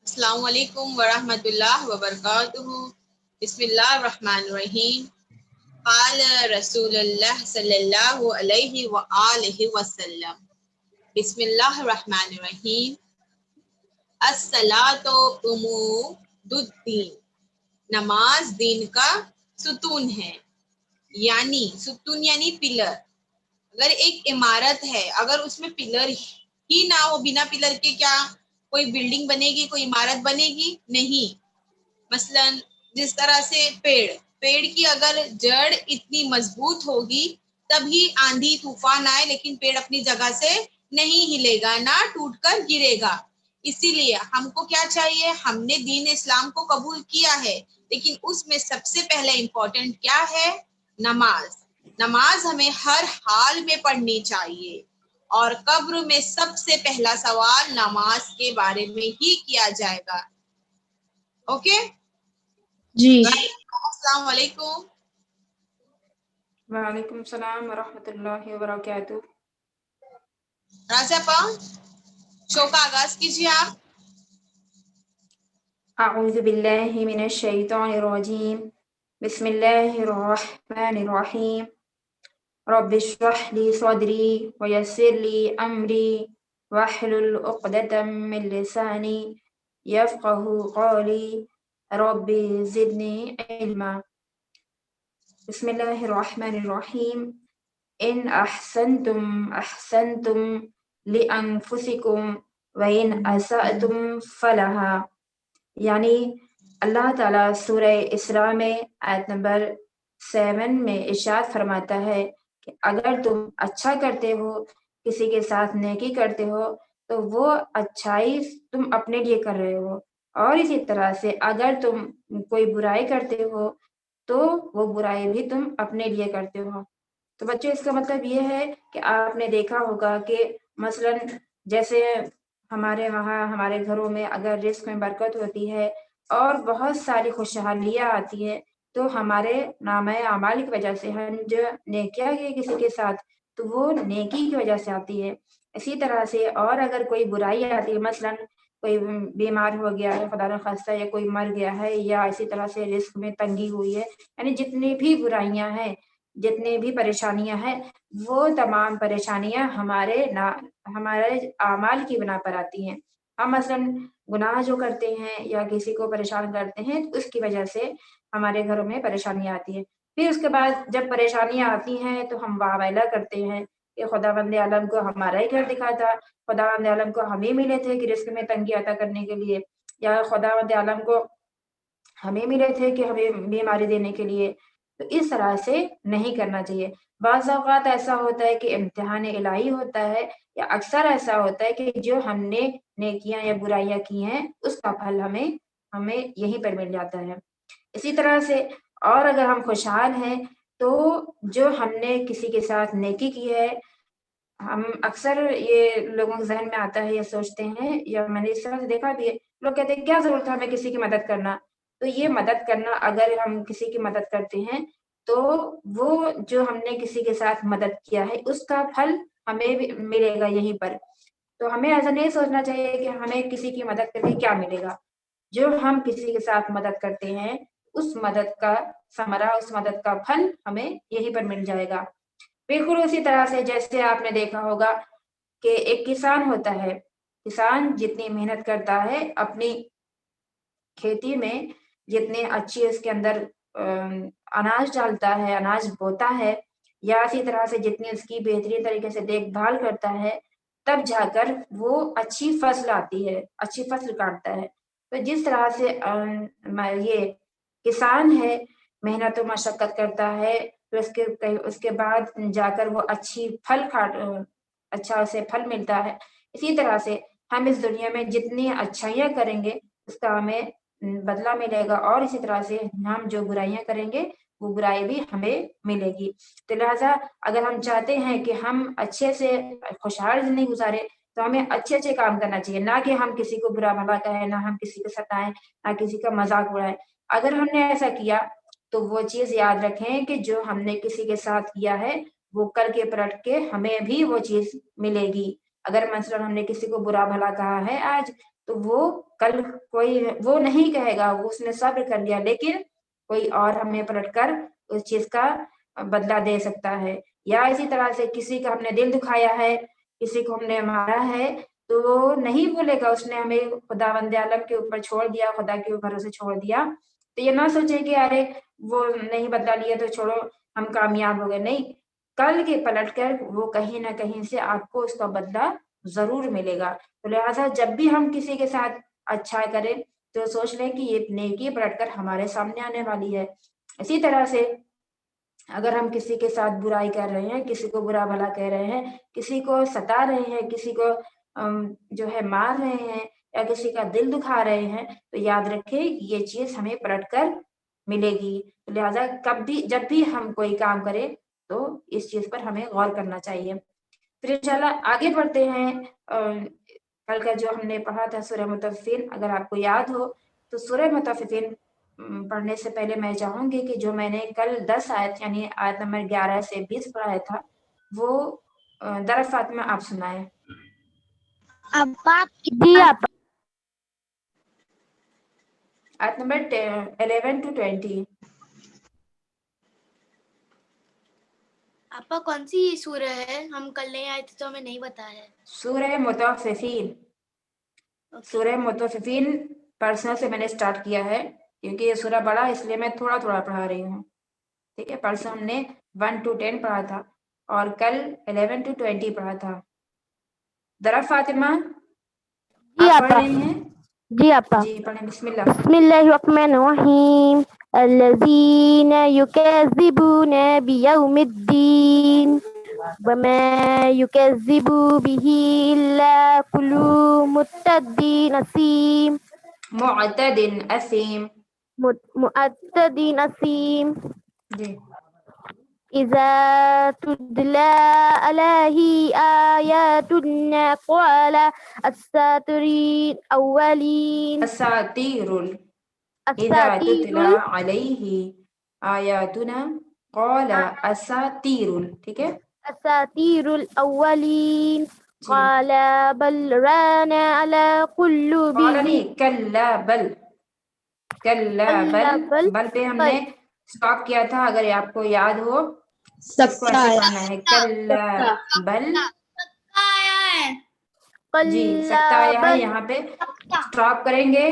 السلام علیکم ورحمۃ اللہ وبرکاتہ۔ بسم اللہ الرحمن الرحیم۔ قال رسول اللہ صلی اللہ علیہ وآلہ وسلم، بسم اللہ الرحمن الرحیم۔ الصلاۃ عمود الدین، نماز دین کا ستون ہے، یعنی ستون یعنی پلر۔ اگر ایک عمارت ہے، اگر اس میں پلر ہی نہ ہو، بنا پلر کے کیا کوئی بلڈنگ بنے گی، کوئی عمارت بنے گی؟ نہیں۔ مثلا جس طرح سے پیڑ کی اگر جڑ اتنی مضبوط ہوگی تبھی آندھی طوفان آئے، لیکن پیڑ اپنی جگہ سے نہیں ہلے گا، نہ ٹوٹ کر گرے گا۔ اسی لیے ہم کو کیا چاہیے؟ ہم نے دین اسلام کو قبول کیا ہے، لیکن اس میں سب سے پہلا امپورٹنٹ کیا ہے؟ نماز۔ نماز ہمیں ہر حال میں پڑھنی چاہیے، اور قبر میں سب سے پہلا سوال نماز کے بارے میں ہی کیا جائے گا۔ اوکے جی۔ السلام علیکم۔ وعلیکم السلام ورحمۃ اللہ وبرکاتہ۔ راجہ پا شو کا آغاز کیجیے آپ۔ اعوذ باللہ من الشیطان الرجیم، بسم اللہ الرحمن الرحیم۔ رب اشرح لی صدری ویسر لی امری واحلل عقدۃ من لسانی یفقهوا قولی رب زدنی علما۔ بسم اللہ الرحمن الرحیم۔ ان احسنتم احسنتم لانفسکم وان اسأتم فلہا، یعنی اللہ تعالیٰ سورہ اسراء میں آیت نمبر 7 میں ارشاد فرماتا ہے کہ اگر تم اچھا کرتے ہو، کسی کے ساتھ نیکی کرتے ہو، تو وہ اچھائی تم اپنے لیے کر رہے ہو، اور اسی طرح سے اگر تم کوئی برائی کرتے ہو تو وہ برائی بھی تم اپنے لیے کرتے ہو۔ تو بچوں، اس کا مطلب یہ ہے کہ آپ نے دیکھا ہوگا کہ مثلا جیسے ہمارے وہاں ہمارے گھروں میں اگر رزق میں برکت ہوتی ہے اور بہت ساری خوشحالیاں آتی ہے، تو ہمارے نامہ اعمال کی وجہ سے ہم جو نیکیاں کی کسی کے ساتھ تو وہ نیکی کی وجہ سے آتی ہے۔ اسی طرح سے اور اگر کوئی برائی آتی ہے، مثلا کوئی بیمار ہو گیا ہے خدا نخواستہ، یا کوئی مر گیا ہے، یا اسی طرح سے رزق میں تنگی ہوئی ہے، یعنی جتنی بھی برائیاں ہیں، جتنی بھی پریشانیاں ہیں، وہ تمام پریشانیاں ہمارے اعمال کی بنا پر آتی ہیں۔ ہم مثلا گناہ جو کرتے ہیں یا کسی کو پریشان کرتے ہیں، اس کی وجہ سے ہمارے گھروں میں پریشانیاں آتی ہیں۔ پھر اس کے بعد جب پریشانیاں آتی ہیں تو ہم واہ ویلا کرتے ہیں کہ خداوند عالم کو ہمارا ہی گھر دکھا تھا، خداوند عالم کو ہمیں ملے تھے کہ رزق میں تنگی عطا کرنے کے لیے، یا خداوند عالم کو ہمیں ملے تھے کہ ہمیں بیماری دینے کے لیے۔ تو اس طرح سے نہیں کرنا چاہیے۔ بعض اوقات ایسا ہوتا ہے کہ امتحان الہی ہوتا ہے، یا اکثر ایسا ہوتا ہے کہ جو ہم نے نیکیاں یا برائیاں کی ہیں اس کا پھل ہمیں یہیں پر مل جاتا ہے۔ اسی طرح سے اور اگر ہم خوشحال ہیں تو جو ہم نے کسی کے ساتھ نیکی کی ہے، ہم اکثر یہ لوگوں کے ذہن میں آتا ہے، یہ سوچتے ہیں، یا میں نے اس طرح سے دیکھا بھی ہے، لوگ کہتے ہیں کیا ضرورت ہے ہمیں کسی کی مدد کرنا۔ تو یہ مدد کرنا، اگر ہم کسی کی مدد کرتے ہیں تو وہ جو ہم نے کسی کے ساتھ مدد کیا ہے اس کا پھل ہمیں بھی ملے گا یہیں پر۔ تو ہمیں ایسا نہیں سوچنا چاہیے کہ ہمیں کسی کی مدد کر کے کیا ملے گا۔ جو ہم کسی کے ساتھ مدد کرتے ہیں اس مدد کا ثمرہ، اس مدد کا پھل ہمیں یہیں پر مل جائے گا۔ بالکل اسی طرح سے جیسے آپ نے دیکھا ہوگا کہ ایک کسان ہوتا ہے، کسان جتنی محنت کرتا ہے اپنی کھیتی میں، جتنے اچھی اس کے اندر اناج ڈالتا ہے، اناج بوتا ہے، یا اسی طرح سے جتنی اس کی بہترین طریقے سے دیکھ بھال کرتا ہے، تب جا کر وہ اچھی فصل آتی ہے، اچھی فصل کاٹتا ہے۔ تو جس طرح سے یہ کسان ہے، محنت و مشقت کرتا ہے، پھر اس کے بعد جا کر وہ اچھا اسے پھل ملتا ہے۔ اسی طرح سے ہم اس دنیا میں جتنی اچھائیاں کریں گے اس کا ہمیں بدلہ ملے گا، اور اسی طرح سے ہم جو برائیاں کریں گے وہ برائی بھی ہمیں ملے گی۔ تو لہٰذا اگر ہم چاہتے ہیں کہ ہم اچھے سے خوشحال زندگی گزارے تو ہمیں اچھے اچھے کام کرنا چاہیے، نہ کہ ہم کسی کو برا بھلا کہیں، نہ ہم کسی کو ستائیں، نہ کسی کا مذاق اڑائیں۔ اگر ہم نے ایسا کیا تو وہ چیز یاد رکھیں کہ جو ہم نے کسی کے ساتھ کیا ہے وہ کل کے پلٹ کے ہمیں بھی وہ چیز ملے گی۔ اگر مثلا ہم نے کسی کو برا بھلا کہا ہے آج، تو وہ کل کوئی وہ نہیں کہے گا اس نے صبر کر لیا، لیکن کوئی اور ہمیں پلٹ کر اس چیز کا بدلہ دے سکتا ہے. یا اسی طرح سے کسی کا ہم نے دل دکھایا ہے، کسی کو ہم نے مارا ہے، تو وہ نہیں بولے گا اس نے ہمیں خداوند عالم کے اوپر چھوڑ دیا، خدا کے اوپر اسے چھوڑ دیا، تو یہ نہ سوچے کہ ارے وہ نہیں بدلا لیا تو چھوڑو ہم کامیاب ہو گئے. نہیں، کل کے پلٹ کر وہ کہیں نہ کہیں سے آپ کو اس کا بدلہ ضرور ملے گا. تو لہٰذا جب بھی ہم کسی کے ساتھ اچھا کریں تو سوچ لیں کہ یہ نیکی پلٹ کر ہمارے سامنے آنے والی ہے. اسی طرح سے اگر ہم کسی کے ساتھ برائی کر رہے ہیں، کسی کو برا بھلا کہہ رہے ہیں، کسی کو ستا رہے ہیں، کسی کو جو ہے مار رہے ہیں یا کسی کا دل دکھا رہے ہیں، تو یاد رکھیں یہ چیز ہمیں پلٹ کر ملے گی. لہٰذا جب بھی ہم کوئی کام کریں تو اس چیز پر ہمیں غور کرنا چاہیے. پھر انشاءاللہ آگے بڑھتے ہیں. کل کا جو ہم نے پڑھا تھا سورہ مطففین، اگر آپ کو یاد ہو تو سورہ مطففین پڑھنے سے پہلے میں چاہوں گی کہ جو میں نے کل 10 آیت یعنی آیت نمبر 11 سے 20 پڑھایا تھا وہ در فاطمہ آپ سنائیں. جی آپ آیت نمبر 11 to 20. آپا کون سی سورہ ہے؟ ہم کل نہیں آئے تھے تو ہمیں نہیں بتایا ہے. سورہ مطففین. سورہ مطففین پرسوں سے میں نے سٹارٹ کیا ہے کیونکہ یہ سورہ بڑا اس لیے میں تھوڑا تھوڑا پڑھا رہی ہوں. ٹھیک ہے، پرسوں ہم نے 1 to 10 پڑھا تھا اور کل 11 to 20 پڑھا تھا. در فاطمہ جی آپ پڑھ آپا. رہی ہیں؟ جی آپا. جی پڑھیں، بسم اللہ. بسم اللہ الرحمن الرحیم. الذین یکذبون بیوم الدین وما یکذب به الا کل معتد اثیم. معتد اثیم. معتد اثیم. جی. إذا تتلى عليه آياتنا قال أساطير الأولين. اذا تتلا علیہ آیاتنا قال اساطیر. ٹھیک ہے، أساطير الأولين. جی. قال بل ران على قال قلوبهم. نہیں، کلا بل. کلا بل. بل بل پہ ہم نے سٹاپ کیا تھا، اگر آپ کو یاد ہو اس کو ایسے پڑھنا ہے، کلا بل. جی سکتا آیا ہے، بل یہاں پہ سٹاپ کریں گے،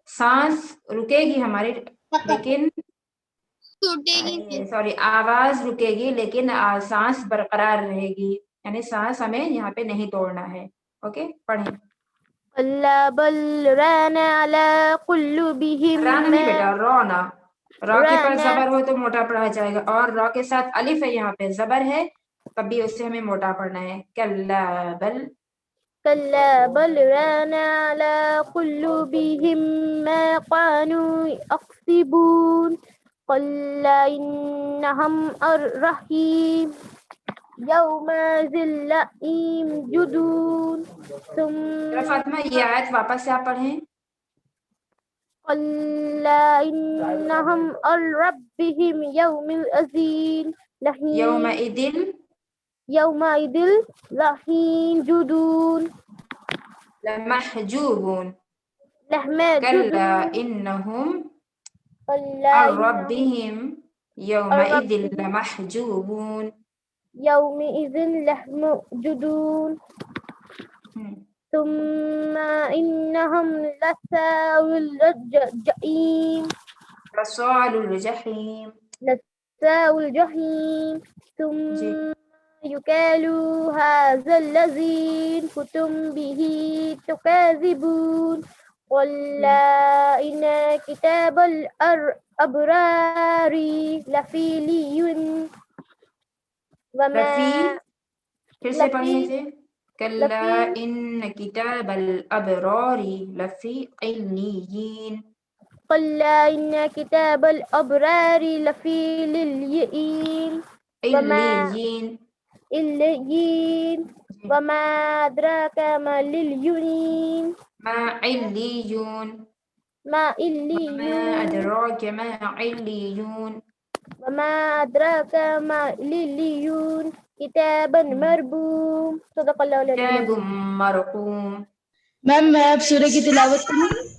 سانس رکے گی ہماری لیکن سوری آواز رکے گی لیکن سانس برقرار رہے گی، یعنی سانس ہمیں یہاں پہ نہیں توڑنا ہے. اوکے، پڑھیں. بل ران على قلوبهم رانا نہیں بیٹا، رونا. را کے پر ران. زبر ہو تو موٹا پڑھا جائے گا، اور را کے ساتھ الف ہے یہاں پہ زبر ہے تب بھی اس سے ہمیں موٹا پڑھنا ہے. کلا بل. كلا بل ران على قلوبهم ما كانوا يكسبون. كلا إنهم الرحيم يومئذ لمحجوبون. ثم فاطمہ یہ آیت واپس سے آپ پڑھیں. كلا إنهم عن ربهم يومئذ یومئذ لمحجوبون. لمحجوبون. لمحجوبون. كلا إنهم كلا عن إنهم ربهم عن يومئذ ربهم لمحجوبون. يومئذ لمحجوبون. ثم إنهم لصالو الجحيم. لصالو الجحيم. لصالو الجحيم. ثم جی. يقال هذا الذي كنتم به تكذبون. كلا إن كتاب الأبرار لفي عليين. لفی، وما پھر سے پڑھنے لفي سے. کلا لفي ان کتاب الابرار لفی علیین. كلا إن كتاب الأبرار لفي عليين. وما علیین. عليين. وما أدراك ما عليين. ما علیون. ما وما عليون. ادراک ما علیون. وما أدراك ما عليون. كتاب مرقوم. صدق الله العلي کتاب العظيم. مرقوم. میم میں اب سورہ کی تلاوت کروں.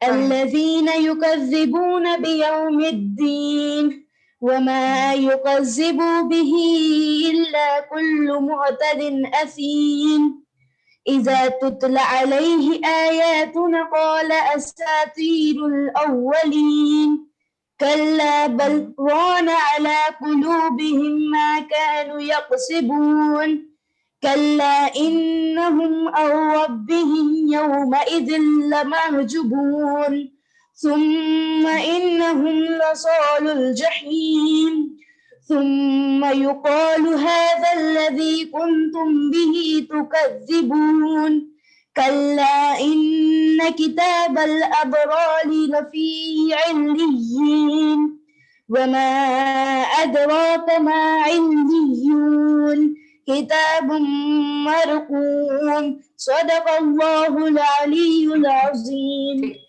الذين يكذبون بيوم الدين وما يكذب به إلا كل معتد أثيم إذا تتلى عليه آياتنا قال أساطير الأولين كلا بل ران على قلوبهم ما كانوا يكسبون كلا إنهم عن ربهم يومئذ لمحجوبون ثم إنهم لصال الجحيم ثم يقال هذا الذي كنتم به تكذبون كلا إن كتاب الأبرار لفي عليين وما أدراك ما عليون كتاب مرقوم صدق الله العلي العظيم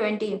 20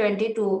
22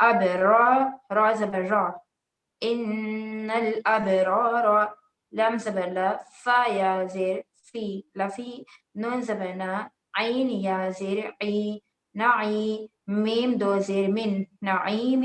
أبرار را زبر را إن الأبرار لام زبر لا فا يا زير في لفي نون زبر نا عين يا زير عي نعي ميم دو زير من نعيم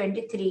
23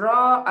را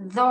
ذو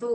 ذو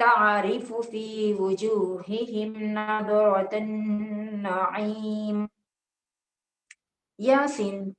تعرف في وجوههم نضرة النعيم ياسين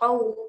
قو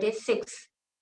26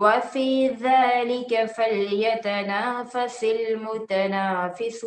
وفي ذلك فليتنافس المتنافسون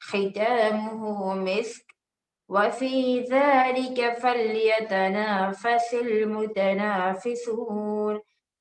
ختامه مسك وفي ذلك فليتنافس المتنافسون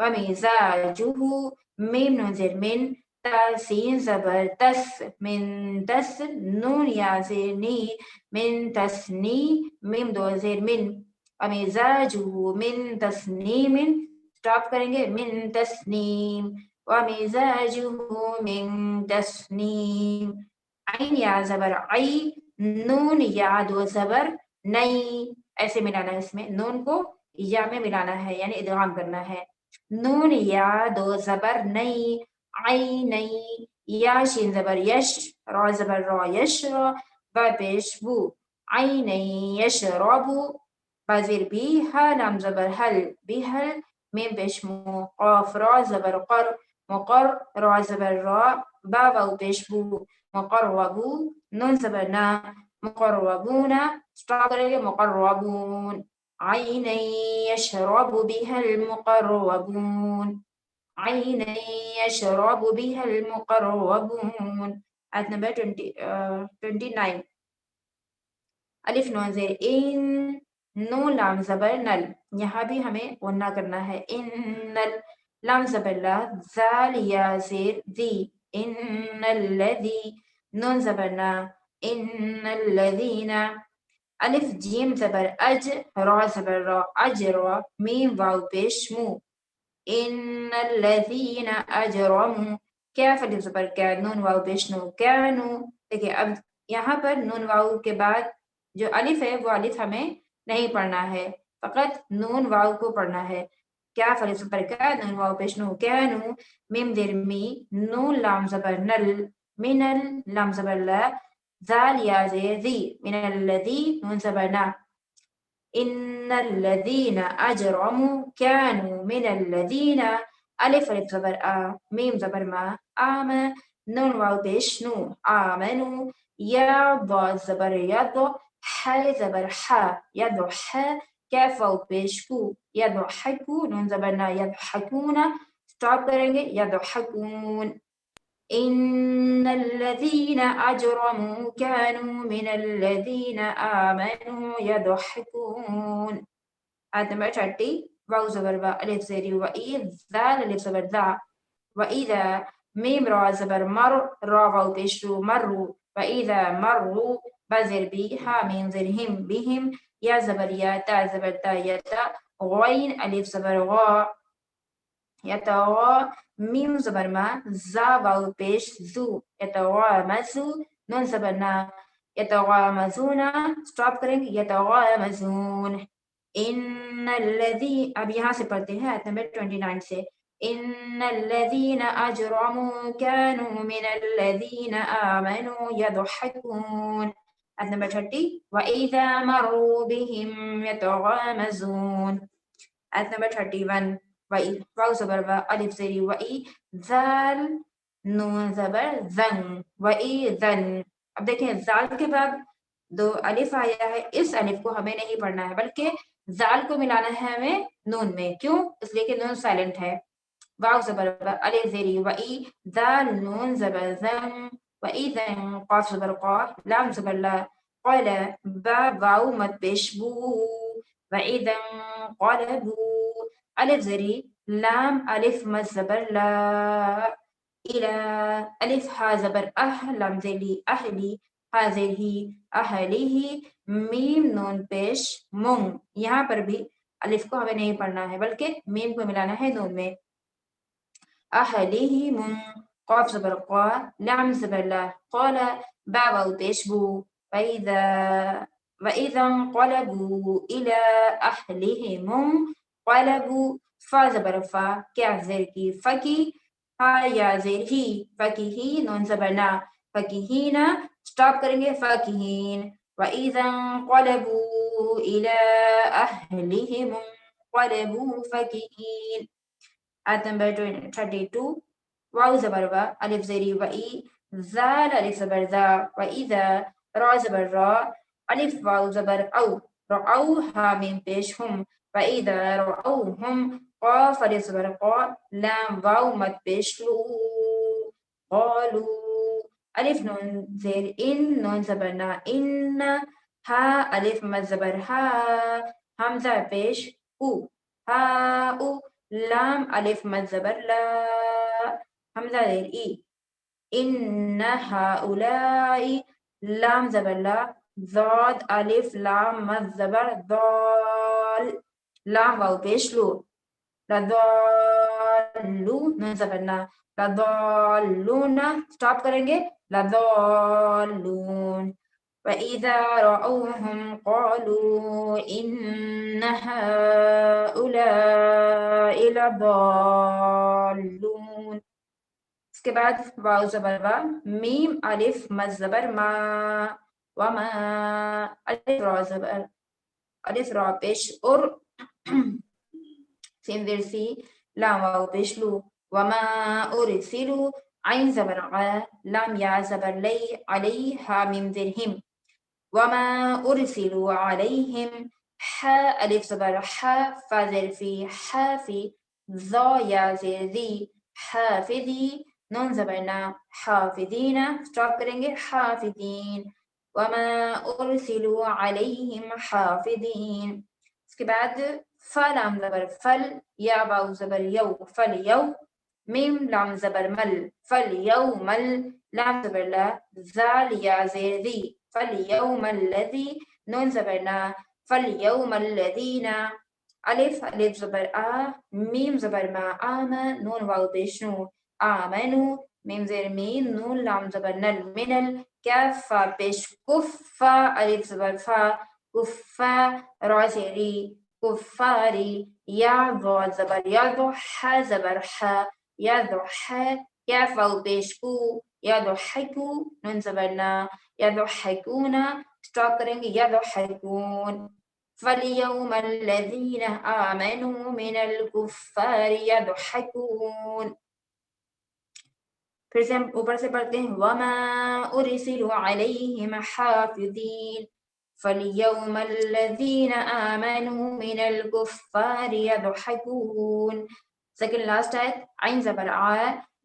ومزاجه میم نون زیر من تا سین زبر تس من تس نون یا زیر نی من تسنی میم دو زیر من ومزاجه من تسنیم اسٹاپ کریں گے من تسنیم ومزاجه من تسنیم عین یا زبر عی نون یا دو زبر نئی ایسے ملانا ہے اس میں نون کو یا میں ملانا ہے یعنی ادغام کرنا ہے نون یا دو زبر نئی عی نئی یا شین زبر یش را زبر را یش را با پیش بو عین یشربو با زیر بی ها لام زبر هل بهل میم پیش مو قاف را زبر قر مقر را زبر را با واو پیش بو مقربو نون زبر نا مقربون اسٹاپ کریں گے مقربون عینا یشرب بها المقربون عینا یشرب بها المقربون آیت نمبر 29 الف نون زیر ان نون لام زبر نل یہاں بھی ہمیں غنہ کرنا ہے ان نل لام زبر لا زال یا زیر ذی ان الذی نون زبر نا ان الذین الف جیم زبر اج را زبر را اجرا میم واو پیش مو ان الذین اجرموا کیف الف زبر کا نون واو پیش نو کانو دیکھیں اب یہاں پر نون واو کے بعد جو الف ہے وہ الف ہمیں نہیں پڑھنا ہے فقط نون واو کو پڑھنا ہے کیف الف زبر کا نون واو پیش نو کانو میم زیر می نون لام زبر نل منل لام زبر لا ذال یا زیر ذی من الذی نون زبر نا ان الذین اجرموا كانوا من الذین الف الف زبر آ میم زبر ما آم نون واو پیش نو آمنو یا ضا زبر ید ح زبر ح ید ح کیف واو پیش کو یضحکو نون زبر نا یضحکون اسٹاپ کریں گے یضحکون ان الذين اجرموا كانوا من الذين آمنوا يضحكون آیت نمبر 30 واو زبر وا الف زیر و ای ذال الف زبر ذا و اذا میم را زبر مر را واو پیش رو مرو و اذا مروا بزر بی ها میم زیر هم بهم یا زبر یا تا زبر تا یتا غین الف زبر غا یتغا میم زبر ما زا واو پیش زو یتغامزو نون زبر نا یتغامزونا اسٹاپ کریں گے یتغامزون ان الذی اب یہاں سے پڑھتے ہیں آیت نمبر 29 سے ان الذین اجرموا كانوا من الذین آمنوا يضحكون آیت نمبر 30 وَإِذَا مَرُّوا بِهِمْ يَتَغَامَزُونَ آیت نمبر 31 وَإِذْ واو زبر و الف زیر وَإِ ذال نون زبر زن وَإِذَن اب دیکھیں زال کے بعد دو الف آیا ہے اس الف کو ہمیں نہیں پڑھنا ہے بلکہ زال کو ملانا ہے ہمیں نون میں کیوں اس لیے کہ نون سائلنٹ ہے واو زبر و الف زیر وَإِ ذال نون زبر زن وَإِذَن قاف زبر قا لام زبر لا قال با واو مت پیش بو وَإِذَا انقلبوا الف زری لام الف مد زبر لا الى الف ہا زبر لام زیلی اہلی ہا زیلی اہلیہ میم نون پیش مون یہاں پر بھی الف کو ہمیں نہیں پڑھنا ہے بلکہ میم کو ملانا ہے نون میں اہلیہ مون قاف زبر قا لام زبر لا قال با واو پیش بو وَإِذَا انقلبوا إلى أهلهم انقلبوا فا زبر فا کیا زیر کی فکی ہا یا زیر ہی فکی ہی نون زبر نا فکیہینا اسٹاپ کریں گے فکیہین وَإِذَا انقلبوا إلى أهلهم انقلبوا فكهين آیت نمبر 32 واو زبر وا الف زیری وَإِ زال الف زبر ذا وَإِذَا را زبر را الف واو زبر او رعو ہا میم پیش ہم وَإِذَا رَأَوْهُمْ قاف الف زبر قا لام واو مد پیش لو قالوا الف نون زیر ان نون زبر نا ان ہا الف مد زبر ہا حمزہ پیش او ہا او لام الف مد زبر لا حمزہ زیر ای ان هؤلاء لام زبر لا ضاد الف لام مد زبر ضال لام واو پیش لو لضالون نون زبر نا لضالون اسٹاپ کریں گے لضالون وَإِذَا رَأَوْهُمْ قَالُوا إِنَّ هَؤُلَاءِ لَضَالُّونَ اس کے بعد واو زبر وا میم الف مد زبر ما وما الف را زبر الف را پیش اور سین زیر سی لام واو پیش لو وما ارسلوا عین زبر ع لام یا زبر لی علیہا میم زیر ہم وما ارسلوا علیہم ح الف زبر ح فا زیر فی حافی ظا یا زیر ذی حافظی نون زبرنا حافظین اسٹاپ کریں گے حافظین وما ارسلوا علیہم حافظین اس کے بعد فا لام زبر فل یا واو زبر یو فل یو میم لام زبر مل فل یو مل لام زبر لا زال یا زیر ذی فل یوم الذی نون زبرنا فل یوم الذین الف الف زبر آ میم زبر ما آما نون واو پیشنو آمنو میم زیر مین نون لام زبر نل منل کاف فا پیش کفا الف زبر فا کفا را زیری کفاری یا ضاد زبر یا ضو ح زبر ح یا ضو ح کاف واو پیش کو یا ضو حکو نون زبرنا یضحکون اسٹاپ کریں گے یضحکون فَالْيَوْمَ الَّذِينَ آمَنُوا مِنَ الْكُفَّارِ يَضْحَكُونَ پھر سے ہم اوپر سے پڑھتے ہیں وَمَا أُرْسِلُوا عَلَيْهِمْ حَافِظِينَ فَالْيَوْمَ الَّذِينَ آمَنُوا مِنَ الْكُفَّارِ يَضْحَكُونَ سیکنڈ لاسٹ آیت عین زبر آ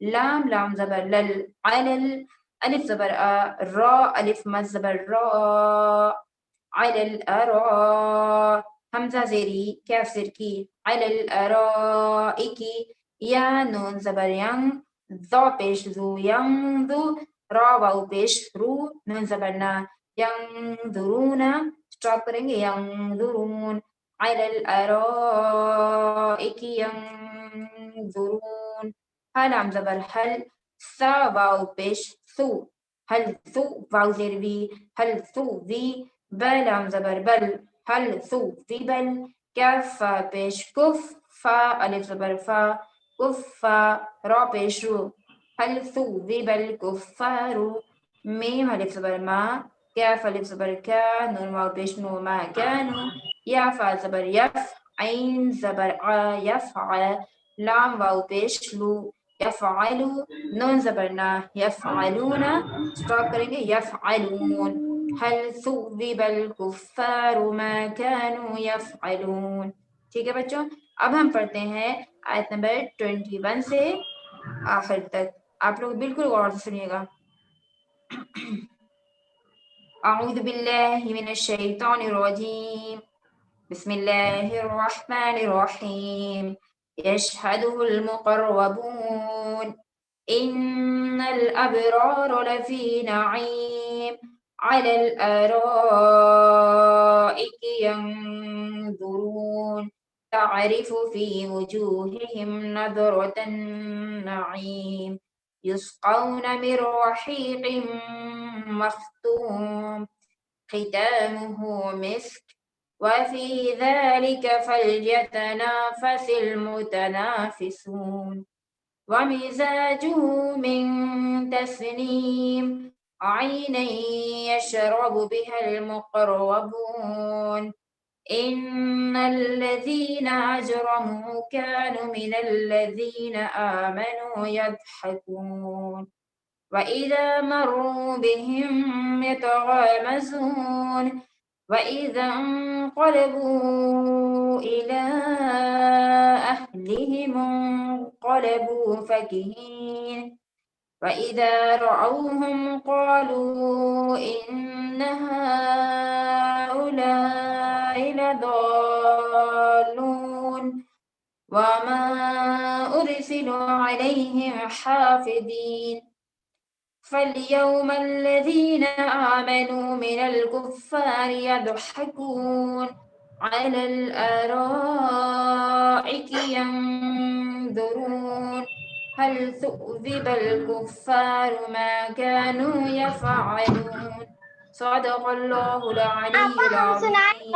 لام لام زبر لل علل الف زبر آ را الف مد زبر را علی الارا حمزہ زیری کیف زیر کی علی الارائکی یا نون زبر ین ذا پیش ذو ین ذو را واو پیش رو نون زبرنا ینظرون اسٹاپ کریں گے ینظرون علی الارائکی ینظرون حلام زبر حل سا واو پیش ثو هل ثو واو زیر وی هل ثو وی بلام زبر بل هل ثو وی بل کاف فا پیش کف فا الف زبر فا کف فا را پیش رو هل ثو وی بل کفارو میم الف زبر ما کاف الف زبر کا نون واو پیش نو ما کانو یا فا زبر یف عین زبر ع یفع لام واو پیش لو یفعلو نون زبرنا یفعلون اسٹاپ کریں گے یفعلون هل ثوب الكفار ما كانوا يفعلون ٹھیک ہے بچوں اب ہم پڑھتے ہیں آیت نمبر 21 سے آخر تک آپ لوگ بالکل غور سے سنیے گا اعوذ باللہ من الشیطان الرجیم بسم اللہ الرحمن الرحیم يشهده المقربون إن الأبرار لفي نعيم على الأرائك ينظرون تعرف في وجوههم نظرة النعيم يسقون من رحيق مختوم ختامه مسك وفي ذلك فليتنافس المتنافسون ومزاجه من تسنيم عينا يشرب بها المقربون إن الذين أجرموا كانوا من الذين آمنوا يضحكون وإذا مروا بهم يتغامزون وإذا انقلبوا إلى أهلهم انقلبوا فكهين وإذا رأوهم قالوا إن هؤلاء لضالون وما أرسلوا عليهم حافظين فاليوم الذين آمنوا من الكفار يضحكون على الأرائك ينظرون هل ثؤذب الكفار ما كانوا يفعلون صدق الله العلي العظيم.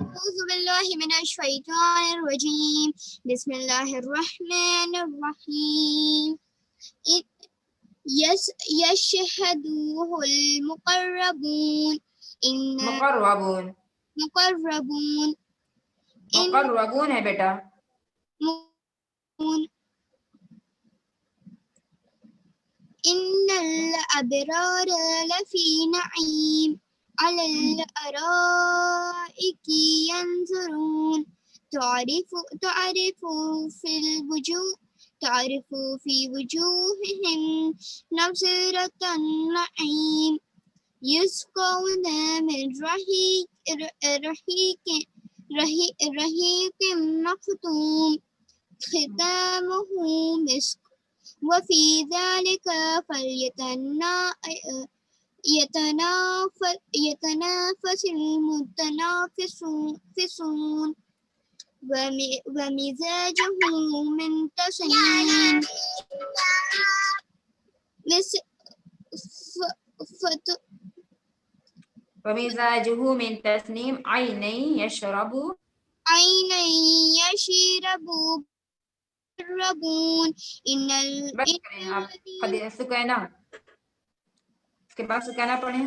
أعوذ بالله من الشيطان الرجيم بسم الله الرحمن الرحيم يشهده المقربون مقربون مقربون ہے بیٹا. إن الأبرار لفي نعيم على الأرائك ينظرون تعرف في وجوههم نظرة النعيم يسقون من رحيق مختوم ختامه مسك وفي ذلك يتنافس المتنافسون ومزاجه من تسنيم ومزاجه من تسنيم عينا يشرب يشربون بس کریں آپ. سکینہ اس کے بعد سکینہ پڑھیں.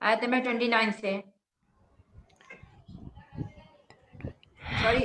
آیت نمبر 29 سے. سوری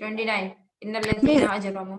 29. ان الذين اجرموا.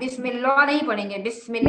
بسم اللہ نہیں پڑھیں گے, بسم اللہ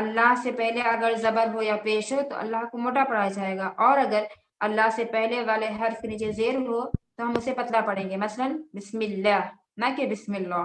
اللہ سے پہلے اگر زبر ہو یا پیش ہو تو اللہ کو موٹا پڑھا جائے گا, اور اگر اللہ سے پہلے والے حرف کے نیچے زیر ہو تو ہم اسے پتلا پڑھیں گے. مثلا بسم اللہ نہ کہ بسم اللہ.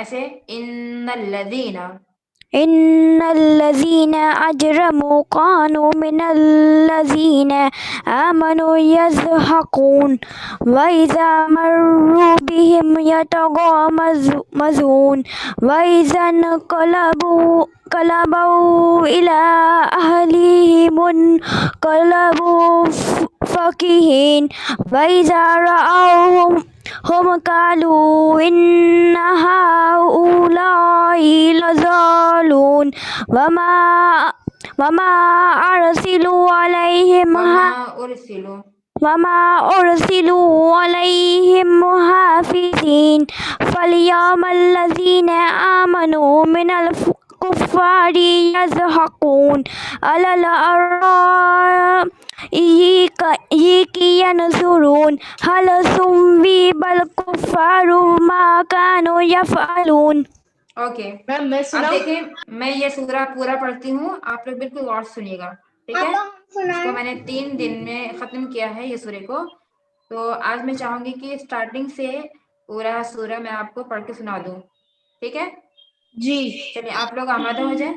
ایسے ان الذين أجرموا كانوا من الذين آمنوا يضحكون وإذا مروا بهم يتغامزون وإذا انقلبوا إلى أهلهم انقلبوا فكهين وإذا رأوهم هم قالوا إن هؤلاء لضالون وما أرسلوا عليهم حافظين فاليوم الذين آمنوا من الكفار يضحكون على الأرائك ينظرون هل ثوب الكفار ما كانوا يفعلون. اوکے. میم میں اب سناؤں؟ دیکھیں میں یہ سورہ پورا پڑھتی ہوں, آپ لوگ بالکل غور سے سنیے گا, ٹھیک ہے. اس کو میں نے 3 دن میں ختم کیا ہے یہ سورے کو, تو آج میں چاہوں گی کہ اسٹارٹنگ سے پورا سورہ میں آپ کو پڑھ کے سنا دوں, ٹھیک ہے. جی چلیے آپ لوگ آمادہ ہو جائیں.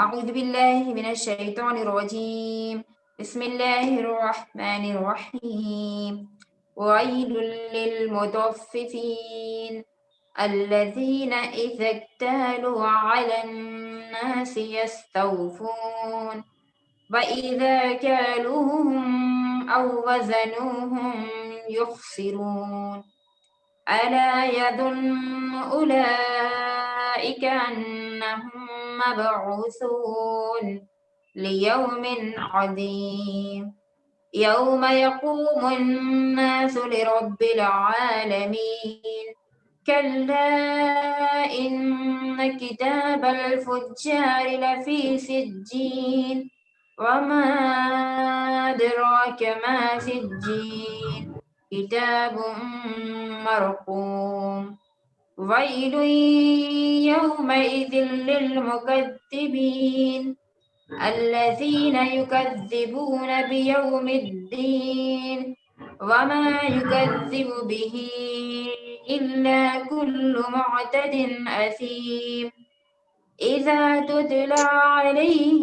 اعوذ باللہ من الشیطان الرجیم بسم اللہ الرحمن الرحیم وَيْلٌ لِّلْمُطَفِّفِينَ الَّذِينَ إِذَا اكْتَالُوا عَلَى النَّاسِ يَسْتَوْفُونَ وَإِذَا كَالُوهُمْ أَوْ وَّزَنُوهُمْ يُخْسِرُونَ أَلَا يَظُنُّ أُولَئِكَ أَنَّهُم مبعوثون ليوم عظيم يوم يقوم الناس لرب العالمين كلا إن كتاب الفجار لفي سجين وما أدراك ما سجين كتاب مرقوم وَيْلٌ يَوْمَئِذٍ لِّلْمُكَذِّبِينَ الَّذِينَ يُكَذِّبُونَ بِيَوْمِ الدِّينِ وَمَا يُكَذِّبُ بِهِ إِلَّا كُلُّ مُعْتَدٍ أَثِيمٍ إِذَا تُتْلَى عَلَيْهِ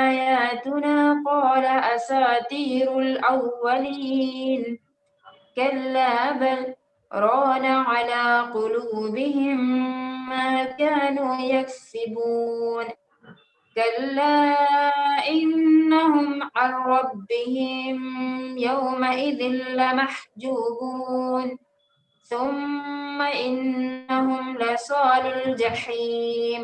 آيَاتُنَا قَالَ أَسَاطِيرُ الْأَوَّلِينَ كَلَّا بَلْ رَانَ عَلَى قُلُوبِهِم مَّا كَانُوا يَكْسِبُونَ كَلَّا إِنَّهُمْ عَن رَّبِّهِمْ يَوْمَئِذٍ لَّمَحْجُوبُونَ ثُمَّ إِنَّهُمْ لَصَالُو الْجَحِيمِ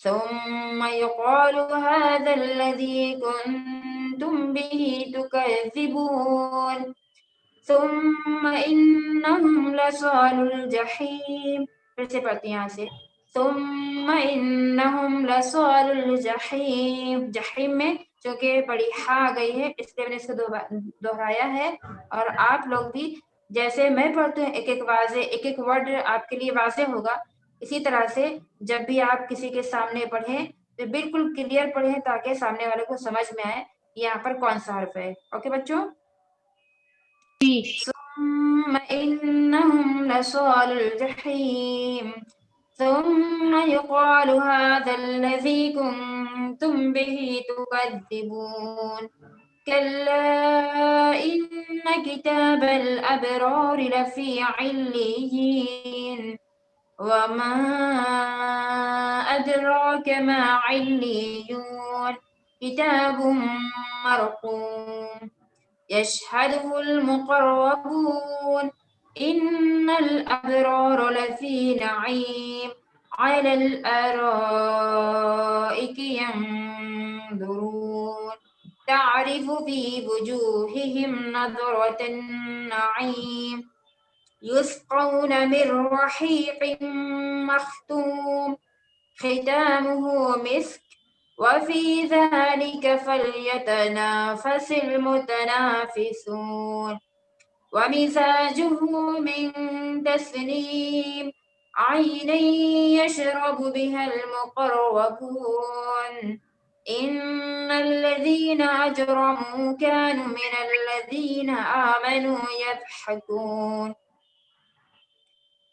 ثُمَّ يُقَالُ هَٰذَا الَّذِي كُنتُم بِهِ تُكَذِّبُونَ ثُمَّ إِنَّهُمْ لَصَالُو الْجَحِيمِ. پھر سے پڑھتے ہیں یہاں سے. ثُمَّ إِنَّهُمْ لَصَالُو الْجَحِيمِ. جحیم میں چونکہ بڑی ہا آ گئی ہے اس لیے میں نے اس کو دہرایا ہے. اور آپ لوگ بھی جیسے میں پڑھتی ہوں ایک ایک ورڈ آپ کے لیے واضح ہوگا، اسی طرح سے جب بھی آپ کسی کے سامنے پڑھیں تو بالکل کلیئر پڑھیں تاکہ سامنے والے کو سمجھ میں آئے یہاں پر کون سا حرف ہے. اوکے بچوں؟ ثم إنهم لصال الجحيم ثم يقال هذا الذي كنتم به تكذبون كلا إن كتاب الأبرار لفي عليين وما أدراك ما عليون كتاب مرقوم يشهده المقربون إن الأبرار لفي نعيم على الأرائك ينظرون تعرف في وجوههم نظرة النعيم يسقون من رحيق مختوم ختامه مسك وفي ذلك فليتنافس المتنافسون ومزاجه من تسنيم عينا يشرب بها المقربون إن الذين أجرموا كانوا من الذين آمنوا يضحكون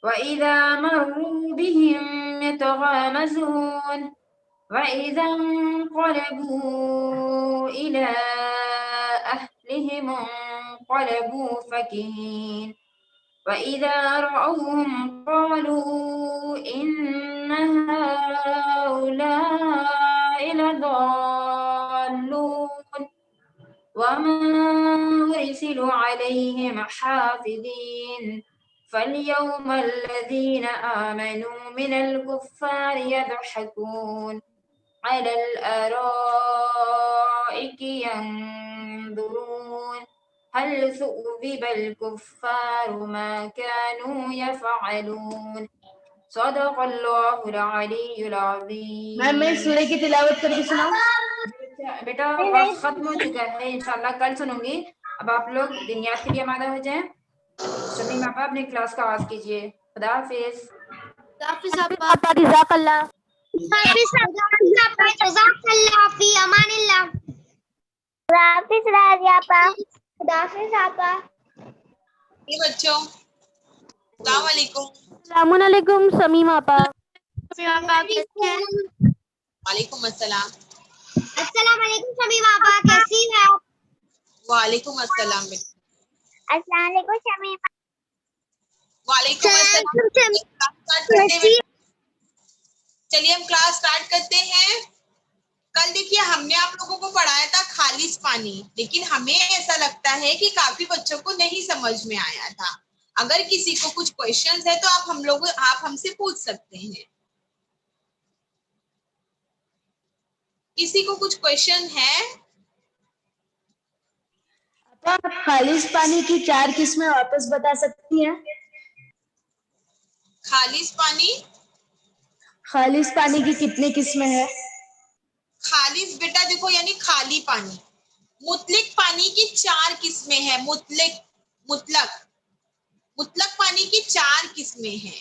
وإذا مروا بهم يتغامزون وإذا انقلبوا إلى أهلهم انقلبوا فكهين وإذا رأوهم قالوا إن هؤلاء لضالون وما أرسلوا عليهم حافظين فاليوم الذين آمنوا من الكفار يضحكون على الأرائك ينظرون هل ثوب الكفار ما كانوا يفعلون صدق الله العلي العظيم. میں سورہ کی تلاوت کر کے سناؤں؟ بیٹا وقت ختم ہو چکا ہے، انشاءاللہ کل سنوں گی. اب آپ لوگ دنیات کے لیے آمادہ ہو جائیں. شمیم آپا اپنے کلاس کا آغاز کیجیے. خدا حافظ. جزاک اللہ. فی امان اللہ. خدا حافظ راضیہ آپا. خدا حافظ آپا. بچوں السلام علیکم. السلام علیکم سمیم آپا. وعلیکم السلام. السلام علیکم شمیم آپا، کیسی ہیں آپ؟ وعلیکم السلام. السلام علیکم شمیم. وعلیکم السلام. چلیے ہم کلاس سٹارٹ کرتے ہیں. کل دیکھیے ہم نے آپ لوگوں کو پڑھایا تھا خالص پانی، لیکن ہمیں ایسا لگتا ہے کہ کافی بچوں کو نہیں سمجھ میں آیا تھا. اگر کسی کو کچھ کوشچنز ہے تو آپ ہم سے پوچھ سکتے ہیں. کسی کو کچھ کوشچن ہے؟ آپ خالص پانی کی 4 قسمیں واپس بتا سکتی ہیں؟ خالص پانی کی کتنی قسمیں ہیں؟ خالص بیٹا دیکھو یعنی خالی پانی. مطلق پانی کی 4 قسمیں ہیں. مطلق پانی کی 4 قسمیں ہیں.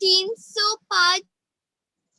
305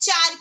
4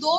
2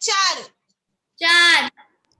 4। 4।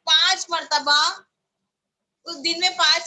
5